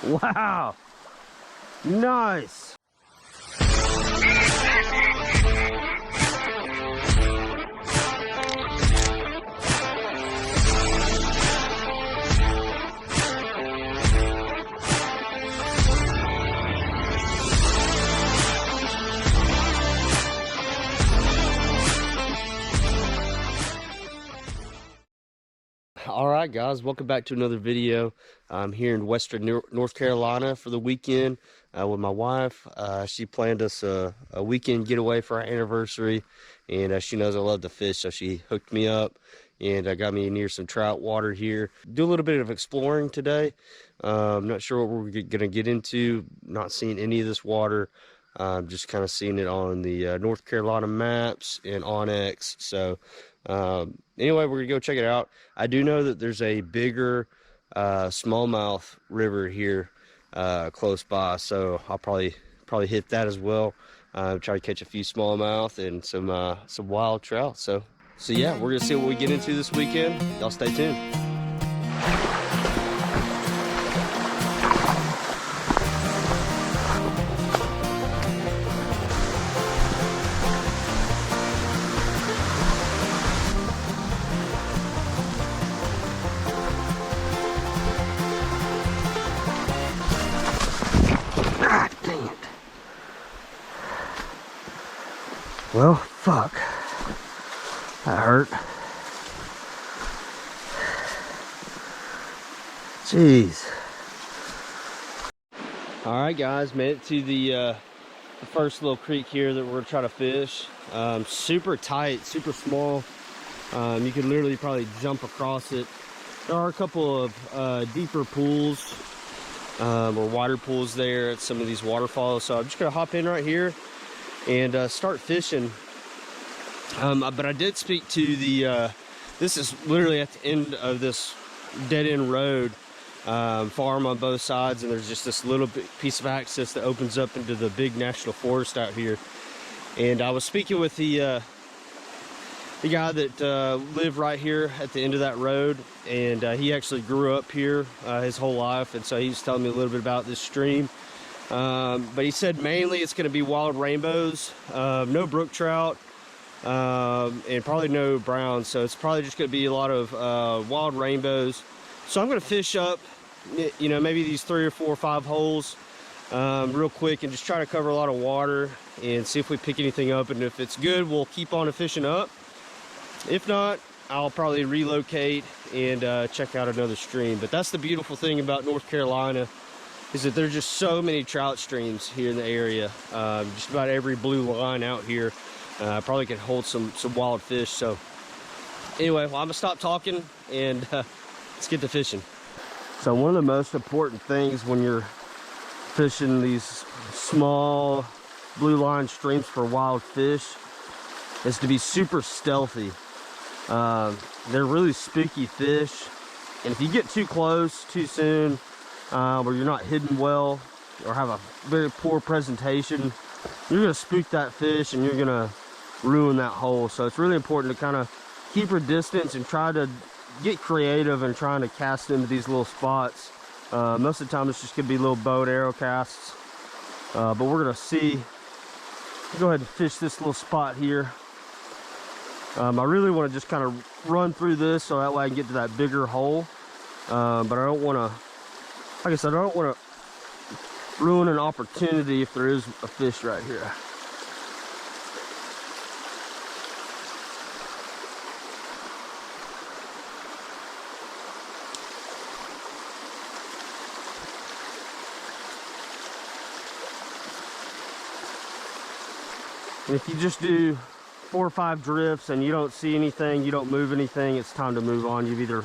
Wow. Nice. All right, guys, welcome back to another video. I'm here in western North Carolina for the weekend with my wife. She planned us a weekend getaway for our anniversary, and she knows I love to fish, so she hooked me up and got me near some trout water here. Do a little bit of exploring today. I'm not sure what we're going to get into. Not seeing any of this water. Just kind of seeing it on the North Carolina maps and onX. So anyway, we're gonna go check it out. I do know that there's a bigger smallmouth river here close by, so I'll probably hit that as well. Try to catch a few smallmouth and some wild trout. So yeah, we're gonna see what we get into this weekend. Y'all stay tuned. Well, fuck. That hurt. Jeez. All right, guys, made it to the first little creek here that we're gonna try to fish. Super tight, super small. You can literally probably jump across it. There are a couple of deeper pools or wider pools there at some of these waterfalls. So I'm just gonna hop in right here and start fishing. But I did speak to the this is literally at the end of this dead-end road, farm on both sides, and there's just this little piece of access that opens up into the big national forest out here. And I was speaking with the guy that lived right here at the end of that road, and he actually grew up here his whole life, and so he was telling me a little bit about this stream. But he said mainly it's going to be wild rainbows, no brook trout, and probably no browns. So it's probably just going to be a lot of wild rainbows. So I'm going to fish up, you know, maybe these 3 or 4 or 5 holes real quick and just try to cover a lot of water and see if we pick anything up. And if it's good, we'll keep on fishing up. If not, I'll probably relocate and check out another stream. But that's the beautiful thing about North Carolina, is that there's just so many trout streams here in the area. Just about every blue line out here probably can hold some wild fish. So anyway, well, I'm gonna stop talking and let's get to fishing. So one of the most important things when you're fishing these small blue line streams for wild fish is to be super stealthy. They're really spooky fish, and if you get too close too soon, where you're not hidden well or have a very poor presentation, you're gonna spook that fish and you're gonna ruin that hole. So it's really important to kind of keep your distance and try to get creative in trying to cast into these little spots. Most of the time it's just gonna be little bow and arrow casts, but we're gonna see. Go ahead and fish this little spot here. I really want to just kind of run through this so that way I can get to that bigger hole, but I don't want to, like I said, I don't want to ruin an opportunity if there is a fish right here. And if you just do 4 or 5 drifts and you don't see anything, you don't move anything, it's time to move on. You've either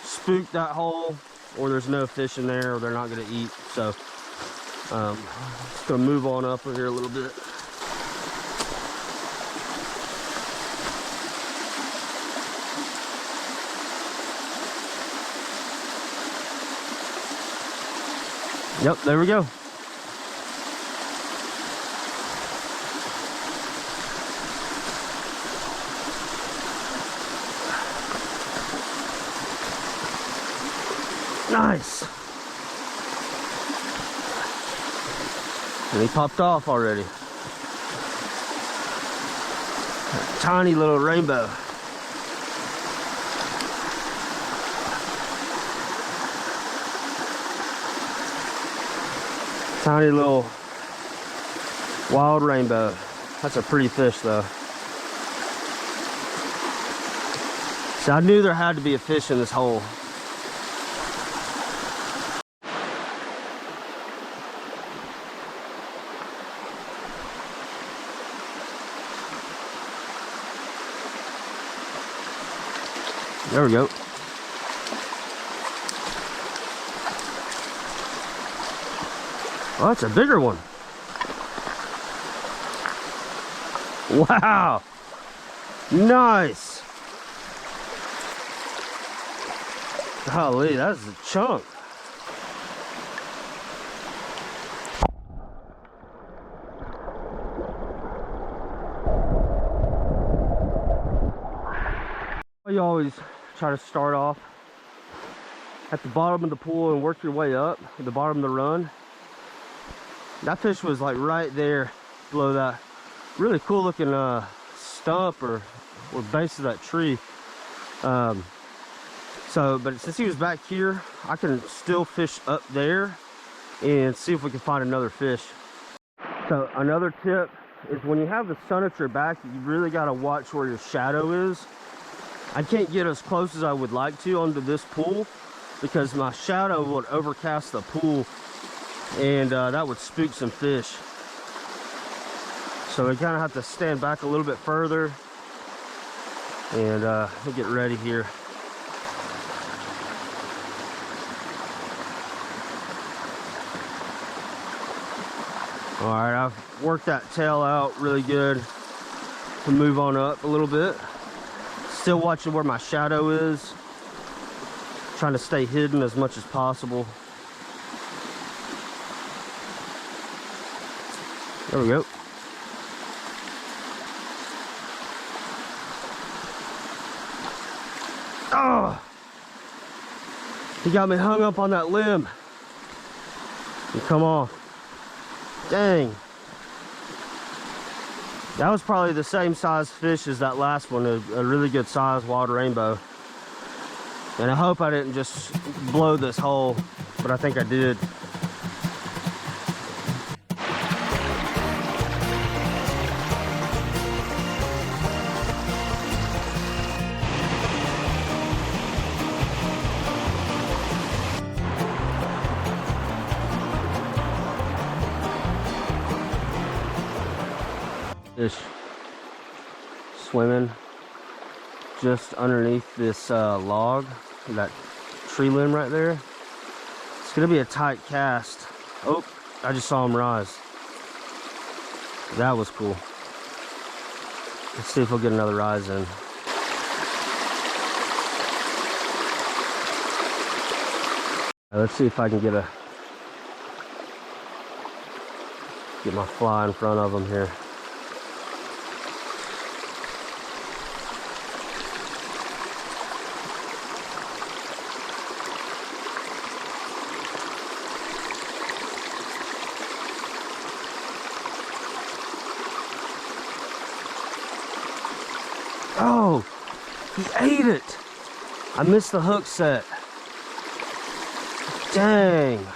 spooked that hole, or there's no fish in there, or they're not going to eat. So just going to move on up here a little bit. Yep, there we go. Nice. And he popped off already. Tiny little rainbow. Tiny little wild rainbow. That's a pretty fish though. So I knew there had to be a fish in this hole. There we go. Oh, that's a bigger one. Wow. Nice. Golly, that's a chunk. You always try to start off at the bottom of the pool and work your way up at the bottom of the run. That fish was like right there below that really cool looking stump or base of that tree. But since he was back here, I can still fish up there and see if we can find another fish. So another tip is when you have the sun at your back, you really got to watch where your shadow is. I can't get as close as I would like to onto this pool because my shadow would overcast the pool and that would spook some fish. So we kind of have to stand back a little bit further and we'll get ready here. All right, I've worked that tail out really good to move on up a little bit. Still watching where my shadow is, trying to stay hidden as much as possible. There we go. Oh, he got me hung up on that limb. And come on. Dang. That was probably the same size fish as that last one, a really good size wild rainbow. And I hope I didn't just blow this hole, but I think I did. Fish swimming just underneath this log, that tree limb right there. It's gonna be a tight cast. Oh, I just saw him rise. That was cool. Let's see if we'll get another rise in. Let's see if I can get my fly in front of him here. Oh, he ate it. I missed the hook set. Dang.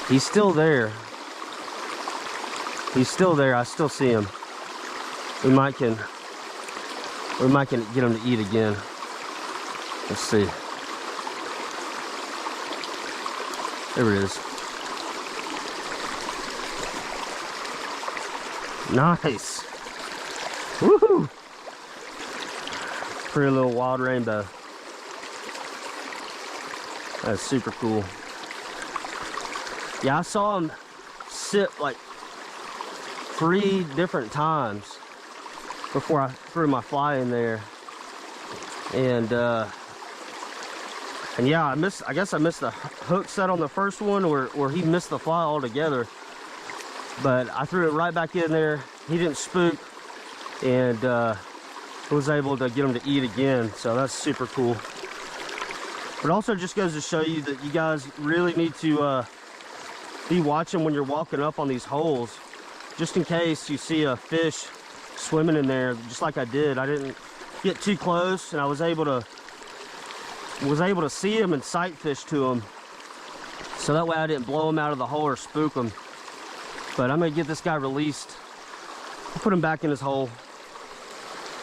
He's still there. He's still there. I still see him. We might can get him to eat again. Let's see. There it is. Nice. Woohoo! Pretty little wild rainbow. That's super cool. Yeah, I saw him sit like 3 different times before I threw my fly in there. And yeah, I guess I missed the hook set on the first one, or he missed the fly altogether. But I threw it right back in there. He didn't spook, and was able to get him to eat again. So that's super cool. But also just goes to show you that you guys really need to be watching when you're walking up on these holes, just in case you see a fish swimming in there, just like I did. I didn't get too close, and I was able to see him and sight fish to him, so that way I didn't blow him out of the hole or spook him. But I'm gonna get this guy released. I'll put him back in his hole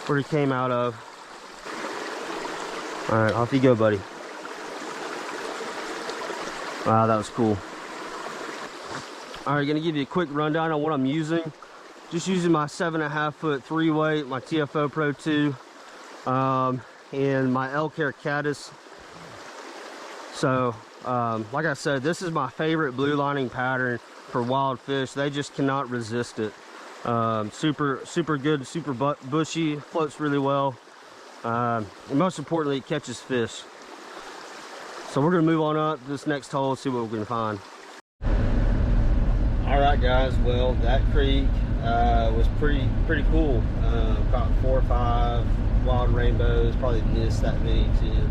where he came out of. All right, off you go, buddy. Wow, that was cool. All right, gonna give you a quick rundown on what I'm using. Just using my 7.5 foot 3-weight, my TFO Pro 2, and my elk hair caddis. So, like I said, this is my favorite blue lining pattern for wild fish. They just cannot resist it. Super good, super bushy, floats really well, and most importantly, it catches fish. So we're gonna move on up to this next hole and see what we can find. All right, guys. Well, that creek was pretty cool. Caught 4 or 5 wild rainbows. Probably missed that many too.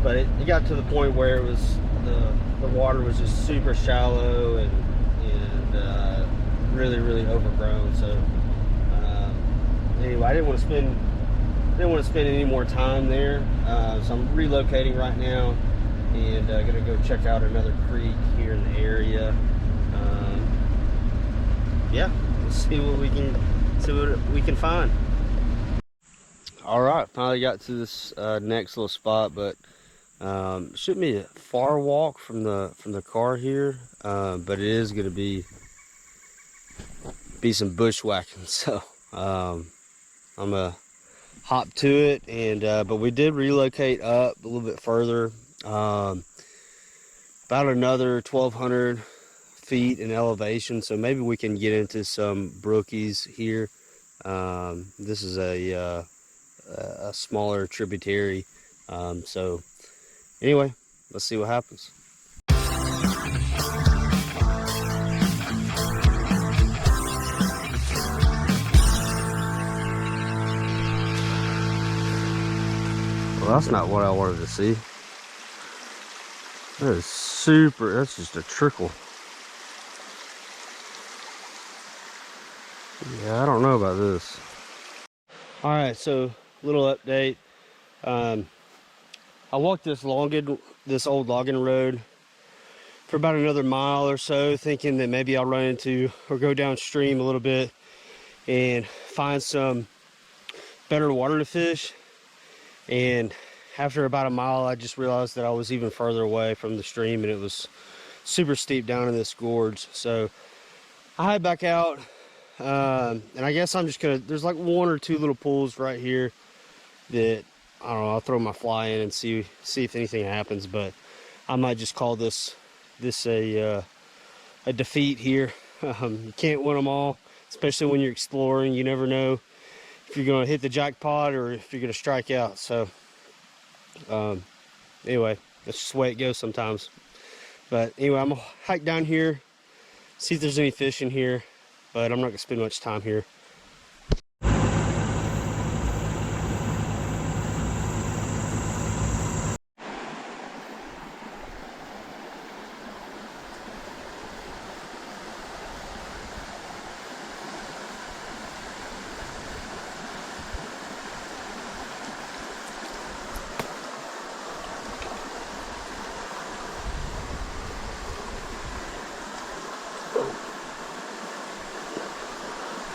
But it got to the point where it was the water was just super shallow and really overgrown. So anyway, I didn't want to spend any more time there. So I'm relocating right now and gonna go check out another creek here in the area. Yeah, let's see what we can find. All right, finally got to this next little spot, but shouldn't be a far walk from the car here, but it is going to be some bushwhacking. So I'm gonna hop to it, and but we did relocate up a little bit further, about another 1,200 feet in elevation. So maybe we can get into some brookies here. This is a smaller tributary. So anyway, let's see what happens. Well, that's not what I wanted to see. That is super, that's just a trickle. Yeah, I don't know about this. All right, so little update. I walked this old logging road for about another mile or so, thinking that maybe I'll run into or go downstream a little bit and find some better water to fish. And after about a mile, I just realized that I was even further away from the stream, and it was super steep down in this gorge. So I head back out, and I guess I'm just gonna, there's like 1 or 2 little pools right here that, I don't know, I'll throw my fly in and see if anything happens. But I might just call this a defeat here. You can't win them all, especially when you're exploring. You never know if you're going to hit the jackpot or if you're going to strike out. So anyway, that's just the way it goes sometimes. But anyway, I'm gonna hike down here, see if there's any fish in here, but I'm not gonna spend much time here.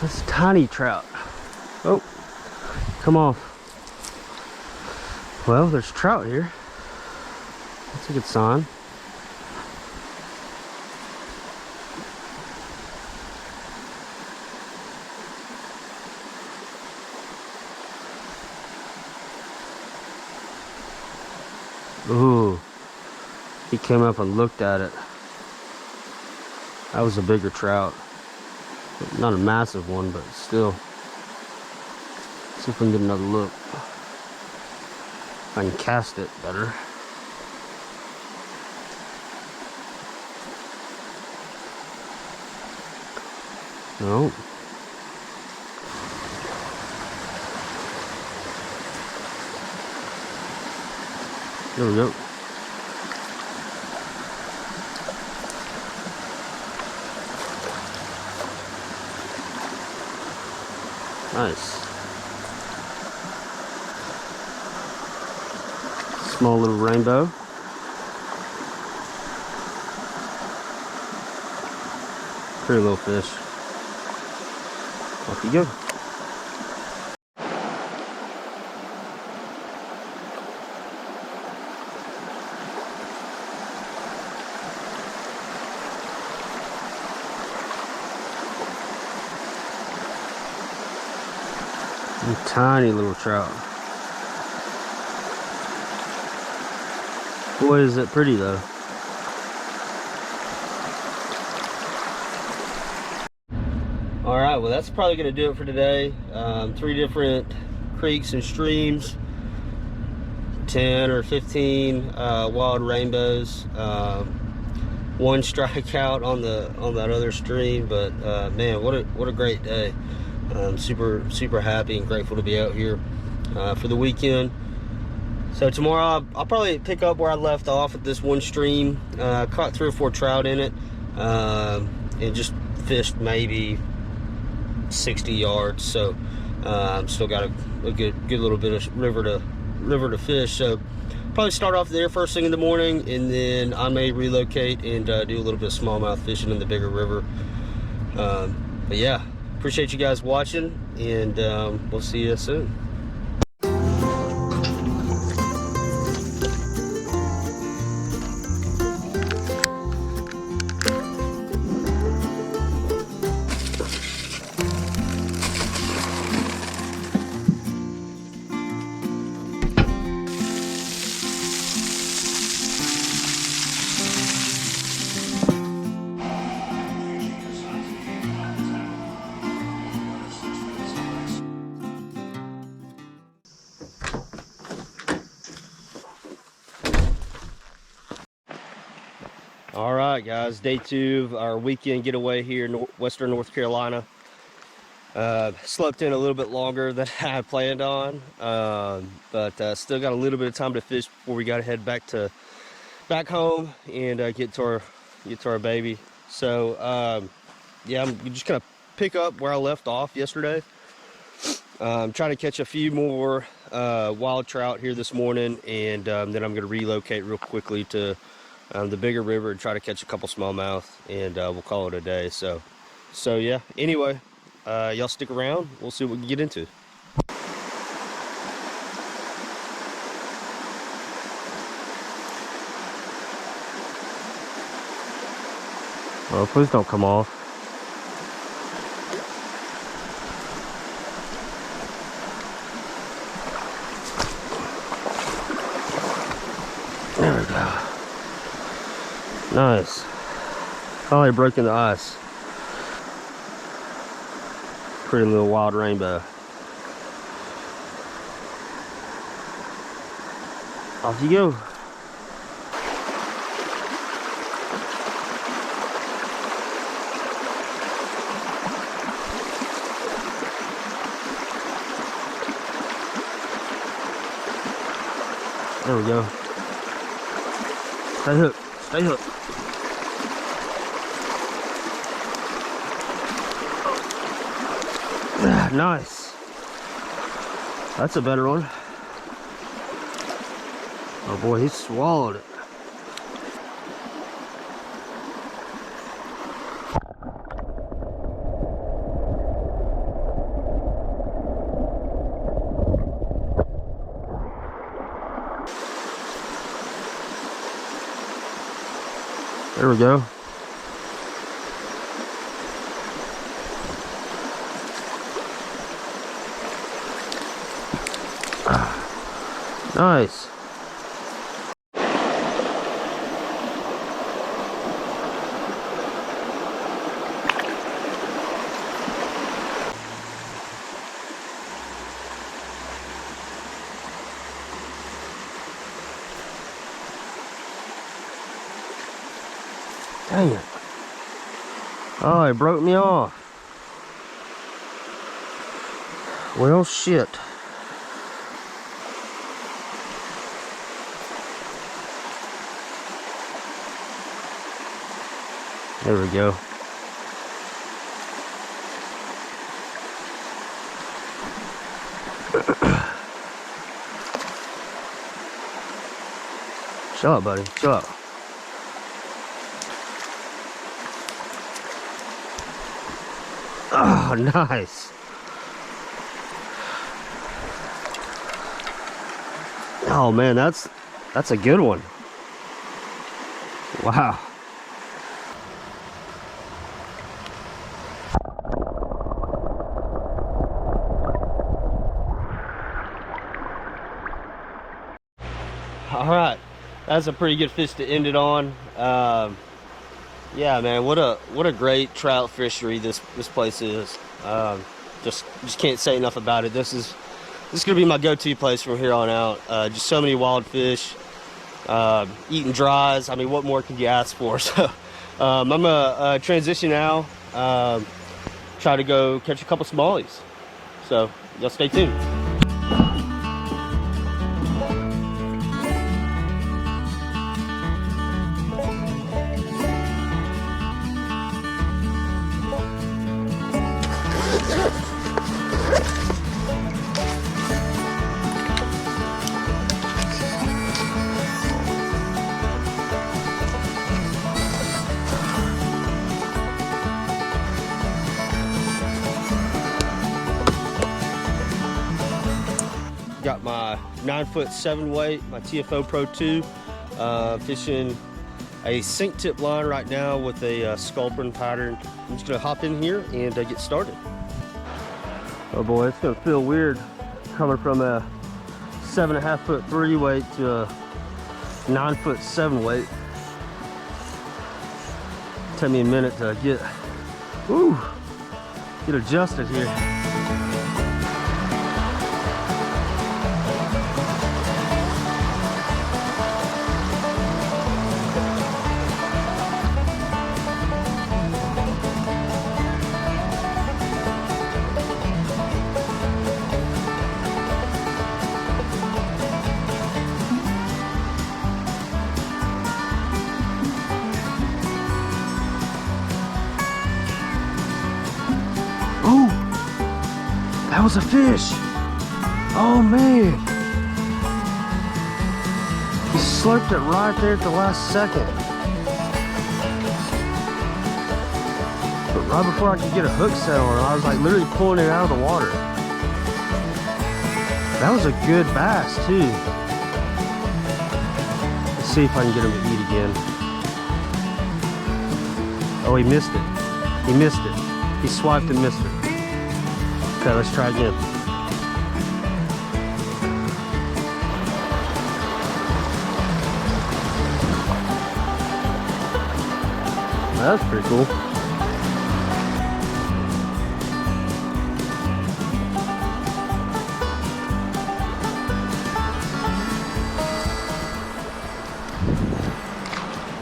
That's a tiny trout. Oh, come on. Well, there's trout here. That's a good sign. Ooh, he came up and looked at it. That was a bigger trout. Not a massive one, but still. See if we can get another look. If I can cast it better. No. There we go. Nice. Small little rainbow. Pretty little fish. Off you go. Tiny little trout. Boy, is it pretty though. All right, well, that's probably going to do it for today. 3 different creeks and streams, 10 or 15 wild rainbows. 1 strikeout on that other stream, but man, what a great day. Super happy and grateful to be out here for the weekend. So tomorrow I'll probably pick up where I left off at this 1 stream. Caught 3 or 4 trout in it, and just fished maybe 60 yards. So still got a good little bit of river to fish. So probably start off there first thing in the morning, and then I may relocate and do a little bit of smallmouth fishing in the bigger river. But yeah, appreciate you guys watching, and we'll see you soon. All right, guys, day 2 of our weekend getaway here in Western North Carolina. Slept in a little bit longer than I had planned on, but still got a little bit of time to fish before we got to head back home and get to our baby. So yeah, I'm just gonna pick up where I left off yesterday. I'm trying to catch a few more wild trout here this morning, and then I'm gonna relocate real quickly to the bigger river and try to catch a couple smallmouth, and we'll call it a day. So yeah, anyway, y'all stick around, we'll see what we can get into. Oh, please don't come off. There we go. Nice. Finally broken the ice. Pretty little wild rainbow. Off you go. There we go. Stay hooked. Stay hooked. Nice. That's a better one. Oh boy, he swallowed it. There we go. Nice. Dang it. Oh, it broke me off. Well, shit. There we go. Chill out, buddy. Chill out. Oh, nice. Oh man, that's a good one. Wow. All right, that's a pretty good fish to end it on. Yeah, man, what a great trout fishery this place is. Just can't say enough about it. This is gonna be my go-to place from here on out. Just so many wild fish, eating dries. I mean, what more could you ask for? So I'm gonna transition now. Try to go catch a couple smallies. So y'all stay tuned. Got my 9'7" weight, my TFO Pro 2, fishing a sink tip line right now with a sculpin pattern. I'm just gonna hop in here and get started. Oh boy, it's gonna feel weird coming from a 7.5'3" weight to a 9'7" weight. Take me a minute to get adjusted here. That was a fish. Oh man. He slurped it right there at the last second. But right before I could get a hook set on it, I was like literally pulling it out of the water. That was a good bass too. Let's see if I can get him to eat again. Oh, he missed it. He missed it. He swiped and missed it. Okay, let's try again. That's pretty cool.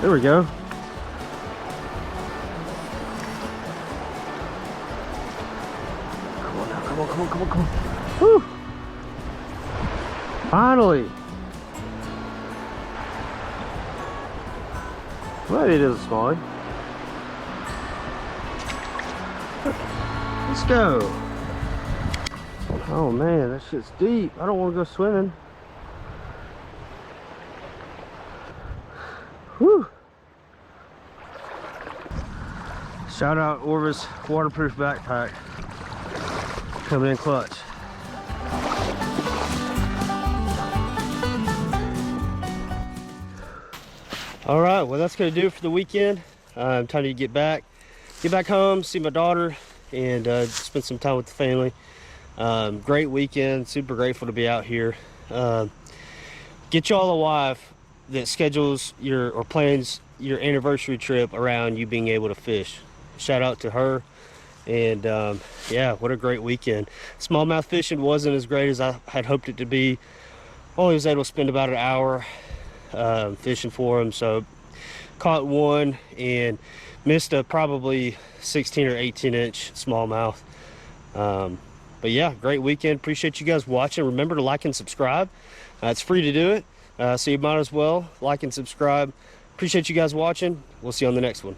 There we go. Come on. Woo! Finally! Well, it is a smallie. Let's go. Oh man, that shit's deep. I don't want to go swimming. Whew. Shout out Orvis waterproof backpack. Coming in clutch. All right, well that's gonna do it for the weekend. Time to get back home, see my daughter, and spend some time with the family. Great weekend, super grateful to be out here. Get y'all a wife that schedules or plans your anniversary trip around you being able to fish. Shout out to her. And yeah, what a great weekend. Smallmouth fishing wasn't as great as I had hoped it to be. Only was able to spend about an hour fishing for them, so caught one and missed a probably 16 or 18 inch smallmouth. But yeah, great weekend. Appreciate you guys watching. Remember to like and subscribe. It's free to do it, so you might as well like and subscribe. Appreciate you guys watching. We'll see you on the next one.